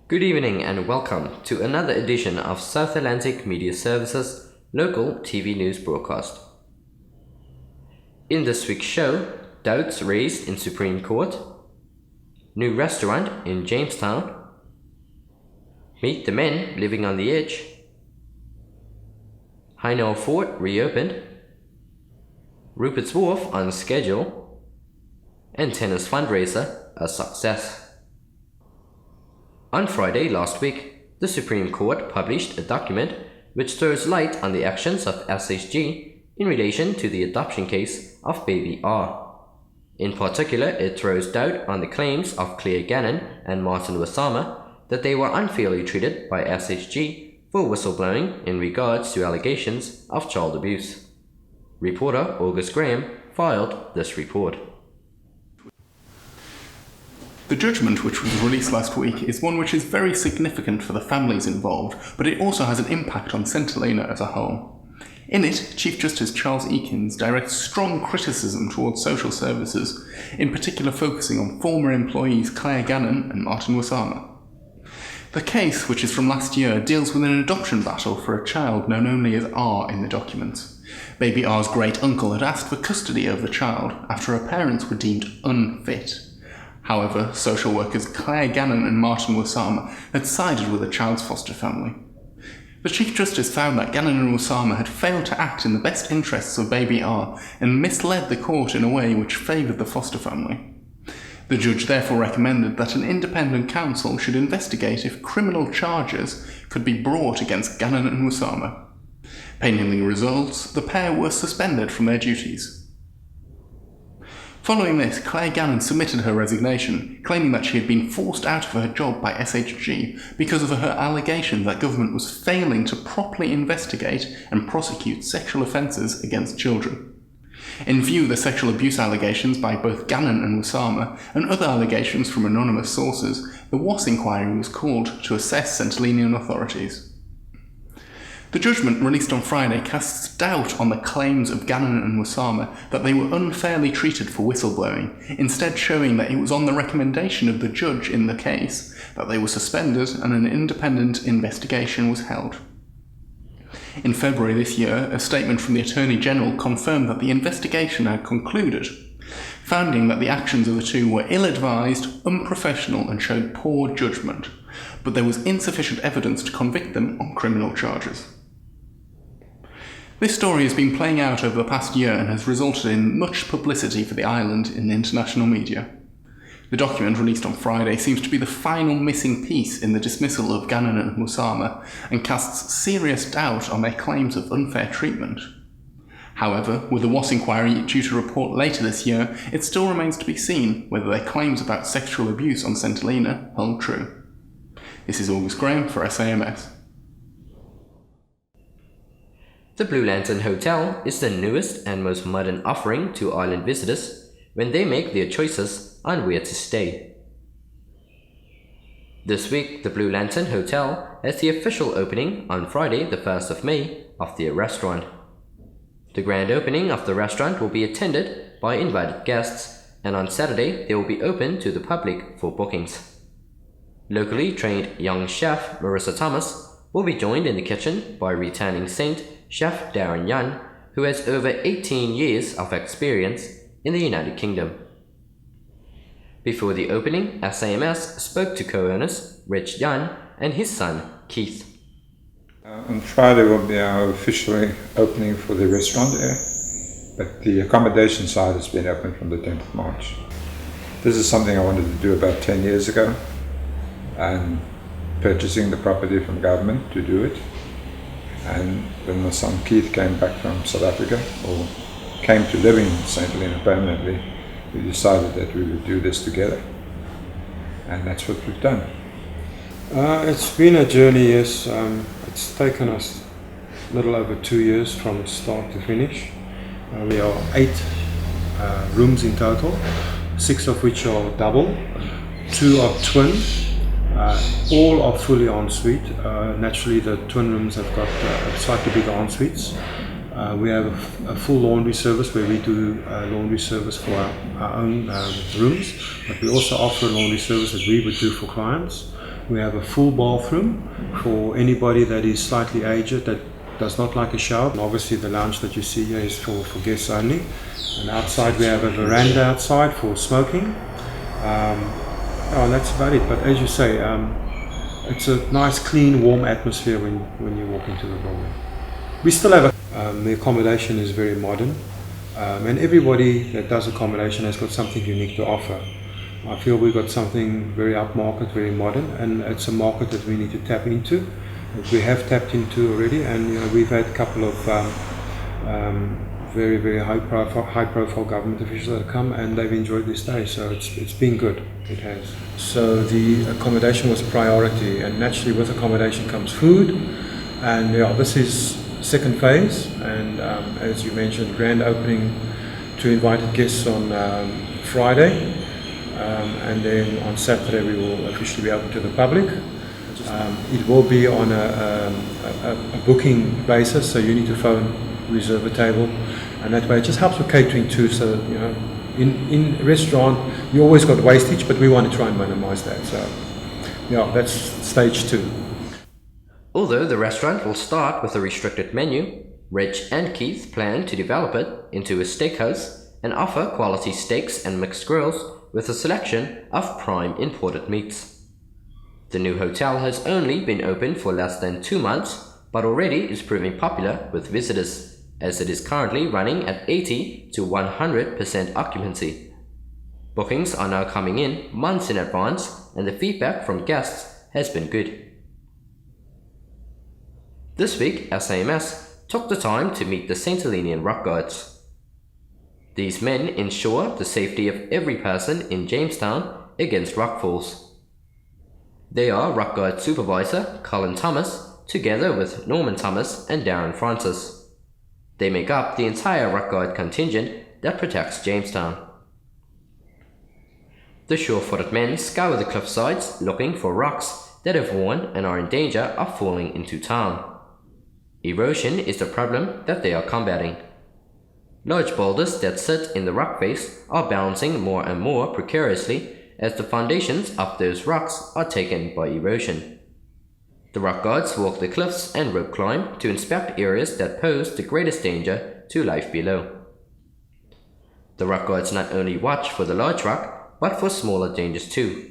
Good evening and welcome to another edition of South Atlantic Media Services local TV news broadcast. In this week's show, doubts raised in Supreme Court, new restaurant in Jamestown, meet the men living on the edge, Hainault Fort reopened, Rupert's Wharf on schedule, and tennis fundraiser a success. On Friday last week, the Supreme Court published a document which throws light on the actions of SHG in relation to the adoption case of baby R. In particular, it throws doubt on the claims of Claire Gannon and Martin Wasama that they were unfairly treated by SHG for whistleblowing in regards to allegations of child abuse. Reporter August Graham filed this report. The judgment, which was released last week, is one which is very significant for the families involved, but it also has an impact on Saint Helena as a whole. In it, Chief Justice Charles Eakins directs strong criticism towards social services, in particular focusing on former employees Claire Gannon and Martin Wasama. The case, which is from last year, deals with an adoption battle for a child known only as R in the documents. Baby R's great-uncle had asked for custody of the child after her parents were deemed unfit. However, social workers Claire Gannon and Martin Wasama had sided with the child's foster family. The Chief Justice found that Gannon and Wasama had failed to act in the best interests of baby R and misled the court in a way which favoured the foster family. The judge therefore recommended that an independent counsel should investigate if criminal charges could be brought against Gannon and Wasama. Pending the results, the pair were suspended from their duties. Following this, Claire Gannon submitted her resignation, claiming that she had been forced out of her job by SHG because of her allegation that government was failing to properly investigate and prosecute sexual offences against children. In view of the sexual abuse allegations by both Gannon and Wasama and other allegations from anonymous sources, the WAS inquiry was called to assess Saint Helenian authorities. The judgment released on Friday casts doubt on the claims of Gannon and Wasama that they were unfairly treated for whistleblowing, instead showing that it was on the recommendation of the judge in the case that they were suspended and an independent investigation was held. In February this year, a statement from the Attorney General confirmed that the investigation had concluded, finding that the actions of the two were ill-advised, unprofessional and showed poor judgment, but there was insufficient evidence to convict them on criminal charges. This story has been playing out over the past year and has resulted in much publicity for the island in the international media. The document released on Friday seems to be the final missing piece in the dismissal of Gannon and Wasama and casts serious doubt on their claims of unfair treatment. However, with the WAS inquiry due to report later this year, it still remains to be seen whether their claims about sexual abuse on Saint Helena hold true. This is August Graham for SAMS. The Blue Lantern Hotel is the newest and most modern offering to island visitors when they make their choices on where to stay. This week, the Blue Lantern Hotel has the official opening on Friday, the 1st of May, of their restaurant. The grand opening of the restaurant will be attended by invited guests, and on Saturday they will be open to the public for bookings. Locally trained young chef Marissa Thomas will be joined in the kitchen by returning saint Chef Darren Yun, who has over 18 years of experience in the United Kingdom. Before the opening, SAMS spoke to co-owners Rich Yun and his son Keith. On Friday will be our officially opening for the restaurant there, but the accommodation side has been open from the 10th of March. This is something I wanted to do about 10 years ago, and purchasing the property from government to do it. And when my son Keith came back from South Africa, or came to live in Saint Helena permanently, we decided that we would do this together. And that's what we've done. It's been a journey, yes. It's taken us a little over 2 years from start to finish. We are 8 rooms in total, 6 of which are double, 2 are twin. All are fully en suite. Naturally, the twin rooms have got slightly bigger en suites. We have a full laundry service where we do laundry service for our own rooms, but we also offer a laundry service that we would do for clients. We have a full bathroom for anybody that is slightly aged that does not like a shower. And obviously the lounge that you see here is for guests only. And outside we have a veranda outside for smoking. And that's about it. But as you say, it's a nice, clean, warm atmosphere when you walk into the building. We still have the accommodation is very modern, and everybody that does accommodation has got something unique to offer. I feel we've got something very upmarket, very modern, and it's a market that we need to tap into. We have tapped into already, and we've had a couple of very, very high profile government officials that have come, and they've enjoyed this day. So it's been good. It has. So the accommodation was priority, and naturally with accommodation comes food, and this is second phase, and as you mentioned, grand opening to invited guests on Friday, and then on Saturday we will officially be open to the public. It will be on a booking basis, so you need to phone, reserve a table, and that way it just helps with catering too. So in restaurant you always got wastage, but we want to try and minimize that. So that's stage 2. Although the restaurant will start with a restricted menu, Rich and Keith plan to develop it into a steakhouse and offer quality steaks and mixed grills with a selection of prime imported meats. The new hotel has only been open for less than 2 months, but already is proving popular with visitors, as it is currently running at 80 to 100% occupancy. Bookings are now coming in months in advance, and the feedback from guests has been good. This week, SAMS took the time to meet the Saint Helena rock guards. These men ensure the safety of every person in Jamestown against rockfalls. They are Rock Guard Supervisor Colin Thomas, together with Norman Thomas and Darren Francis. They make up the entire Rock Guard contingent that protects Jamestown. The sure-footed men scour the cliffsides looking for rocks that have worn and are in danger of falling into town. Erosion is the problem that they are combating. Large boulders that sit in the rock face are bouncing more and more precariously as the foundations of those rocks are taken by erosion. The rock guards walk the cliffs and rope climb to inspect areas that pose the greatest danger to life below. The rock guards not only watch for the large rock, but for smaller dangers too.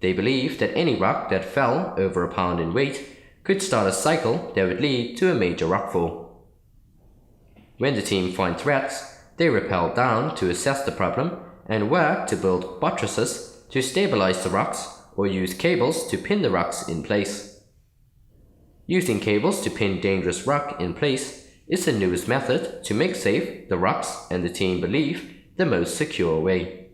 They believe that any rock that fell over a pound in weight could start a cycle that would lead to a major rockfall. When the team find threats, they rappel down to assess the problem and work to build buttresses to stabilize the rocks or use cables to pin the rocks in place. Using cables to pin dangerous rock in place is the newest method to make safe the rocks, and the team believe the most secure way.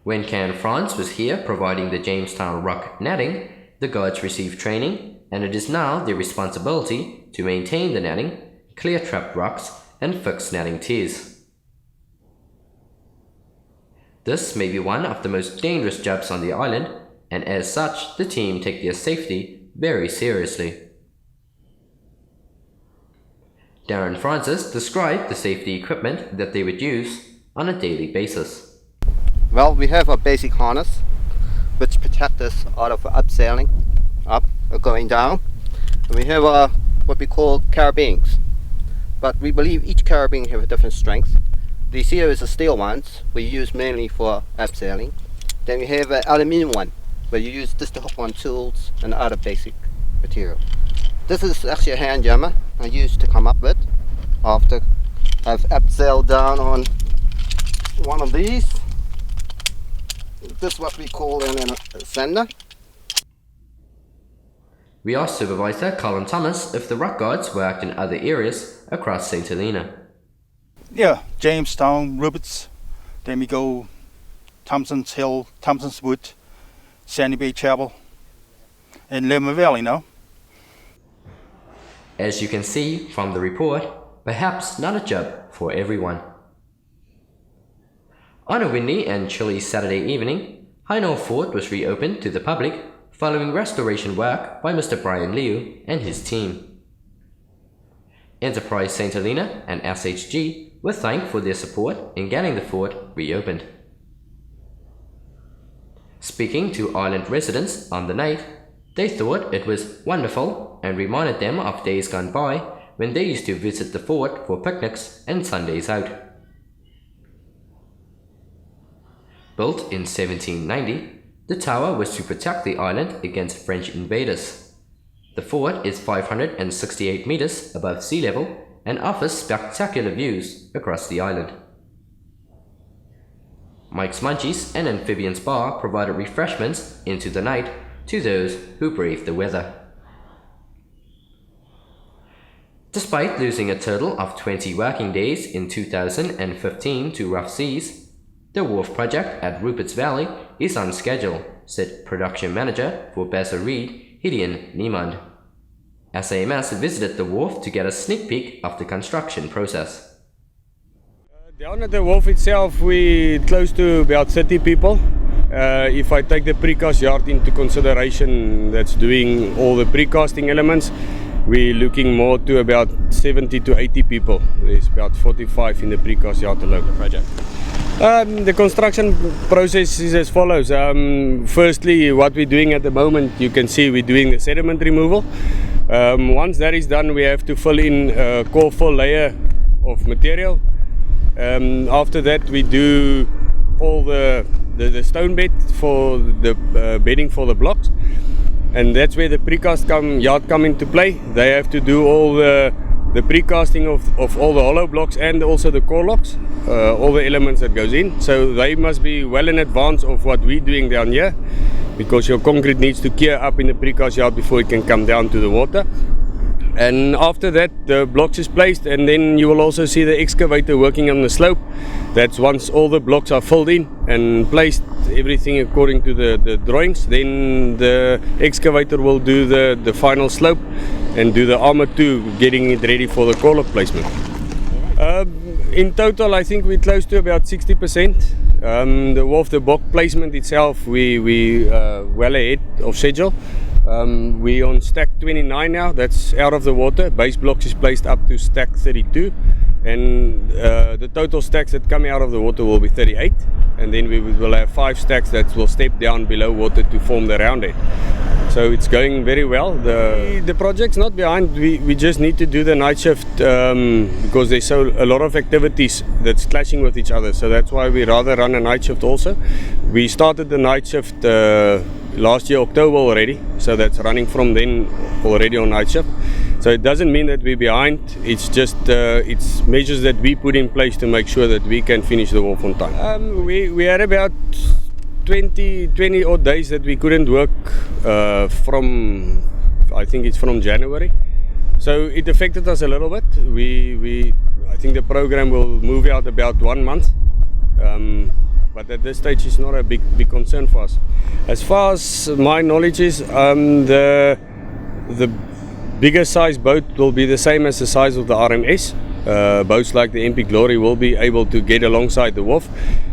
When Can France was here providing the Jamestown rock netting, the guards received training, and it is now their responsibility to maintain the netting, clear trapped rocks, and fix netting tiers. This may be one of the most dangerous jobs on the island, and as such, the team take their safety very seriously. Darren Francis described the safety equipment that they would use on a daily basis. Well, we have a basic harness which protects us out of upsailing, up or going down. And we have what we call carabines, but we believe each carabine have a different strength. These here is the steel ones we use mainly for upsailing. Then we have an aluminium one where you use just to hook on tools and other basic material. This is actually a hand jammer I used to come up with after I've upsailed down on one of these. This is what we call an ascender. We asked Supervisor Colin Thomas if the rock guards worked in other areas across Saint Helena. Yeah, Jamestown, Roberts, then we go Thompson's Hill, Thompson's Wood, Sandy Bay Chapel, and Lemon Valley, As you can see from the report, perhaps not a job for everyone. On a windy and chilly Saturday evening, Hainault Fort was reopened to the public following restoration work by Mr. Brian Liu and his team. Enterprise Saint Helena and SHG were thanked for their support in getting the fort reopened. Speaking to island residents on the night, they thought it was wonderful and reminded them of days gone by when they used to visit the fort for picnics and Sundays out. Built in 1790, the tower was to protect the island against French invaders. The fort is 568 meters above sea level and offers spectacular views across the island. Mike's Munchies and Amphibians Bar provided refreshments into the night to those who braved the weather. Despite losing a total of 20 working days in 2015 to rough seas, the Warf project at Rupert's Valley is on schedule, said production manager for Basil Reed, Gideon Niemand. SAMS visited the Warf to get a sneak peek of the construction process. Down at the wharf itself, we're close to about 30 people. If I take the precast yard into consideration, that's doing all the precasting elements, we're looking more to about 70 to 80 people. There's about 45 in the precast yard alone. The project. The construction process is as follows. Firstly, what we're doing at the moment, you can see we're doing the sediment removal. Once that is done, we have to fill in a core fill layer of material. After that, we do all the stone bed for the bedding for the blocks, and that's where the precast yard come into play. They have to do all the precasting of all the hollow blocks and also the core locks, all the elements that goes in. So they must be well in advance of what we're doing down here, because your concrete needs to cure up in the precast yard before it can come down to the water. And after that, the blocks is placed, and then you will also see the excavator working on the slope. That's once all the blocks are filled in and placed, everything according to the drawings, then the excavator will do the final slope and do the armor too, getting it ready for the collar placement. In total, I think we're close to about 60%. The Warf, the block placement itself, we well ahead of schedule. We're on stack 29 now, that's out of the water. Base blocks is placed up to stack 32, and the total stacks that come out of the water will be 38, and then we will have 5 stacks that will step down below water to form the round head. So it's going very well. The project's not behind, we just need to do the night shift because there's a lot of activities that's clashing with each other, so that's why we rather run a night shift also. We started the night shift last year October already, so that's running from then already on night shift. So it doesn't mean that we're behind, it's just it's measures that we put in place to make sure that we can finish the Warf on time. We had about 20 odd days that we couldn't work from, I think it's from January, so it affected us a little bit. I think the program will move out about 1 month, but at this stage it's not a big concern for us. As far as my knowledge is, the bigger size boat will be the same as the size of the RMS. Boats like the MP Glory will be able to get alongside the Warf.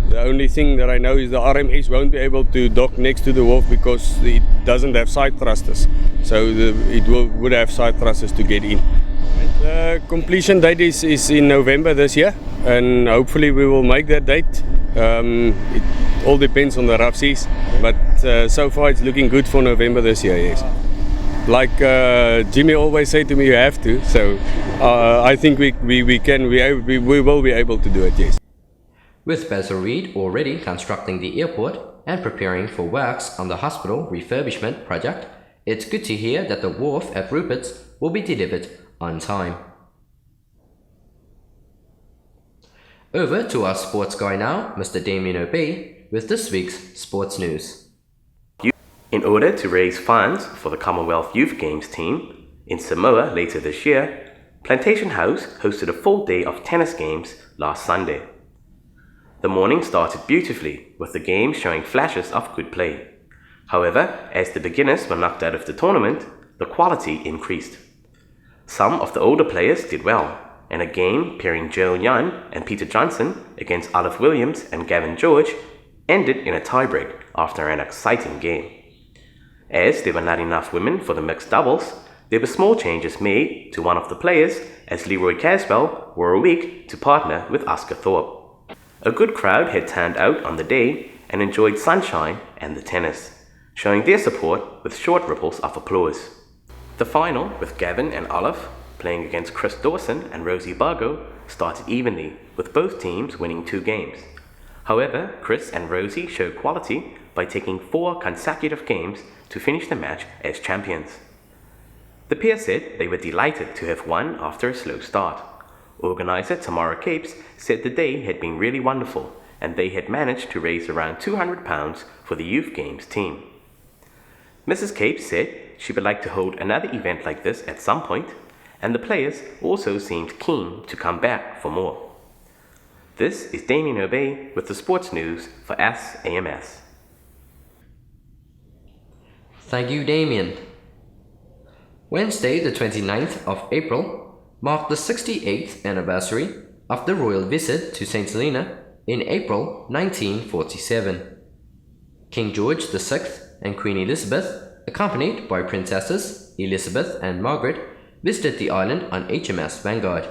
The only thing that I know is the RMS won't be able to dock next to the Warf because it doesn't have side thrusters. So it would have side thrusters to get in. The completion date is in November this year, and hopefully we will make that date. It all depends on the rough seas, but so far it's looking good for November this year, yes. Like Jimmy always said to me, you have to, so I think we will be able to do it, yes. With Basil Reed already constructing the airport and preparing for works on the hospital refurbishment project, it's good to hear that the Warf at Rupert's will be delivered on time. Over to our sports guy now, Mr. Damien O'Bey, with this week's sports news. In order to raise funds for the Commonwealth Youth Games team in Samoa later this year, Plantation House hosted a full day of tennis games last Sunday. The morning started beautifully, with the games showing flashes of good play. However, as the beginners were knocked out of the tournament, the quality increased. Some of the older players did well, and a game pairing Joe Young and Peter Johnson against Olive Williams and Gavin George ended in a tiebreak after an exciting game. As there were not enough women for the mixed doubles, there were small changes made to one of the players, as Leroy Caswell wore a week to partner with Oscar Thorpe. A good crowd had turned out on the day, and enjoyed sunshine and the tennis, showing their support with short ripples of applause. The final, with Gavin and Olive playing against Chris Dawson and Rosie Bargo, started evenly, with both teams winning 2 games. However, Chris and Rosie showed quality by taking 4 consecutive games to finish the match as champions. The pair said they were delighted to have won after a slow start. Organizer Tamara Capes said the day had been really wonderful and they had managed to raise around £200 for the youth games team. Mrs. Capes said she would like to hold another event like this at some point, and the players also seemed keen to come back for more. This is Damien Obey with the sports news for AMS. Thank you, Damien. Wednesday, the 29th of April, marked the 68th anniversary of the royal visit to Saint Helena in April 1947. King George VI and Queen Elizabeth, accompanied by Princesses Elizabeth and Margaret, visited the island on HMS Vanguard.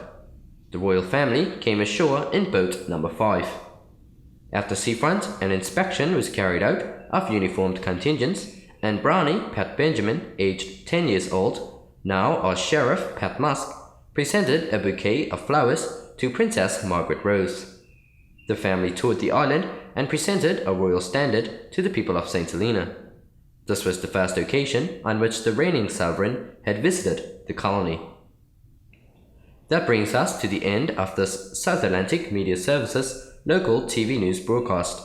The royal family came ashore in boat number 5. After seafront, an inspection was carried out of uniformed contingents, and Brownie Pat Benjamin, aged 10 years old, now our Sheriff Pat Musk, presented a bouquet of flowers to Princess Margaret Rose. The family toured the island and presented a royal standard to the people of Saint Helena. This was the first occasion on which the reigning sovereign had visited the colony. That brings us to the end of this South Atlantic Media Services local TV news broadcast.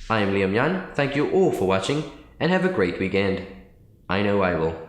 I am Liam Yan, thank you all for watching and have a great weekend. I know I will.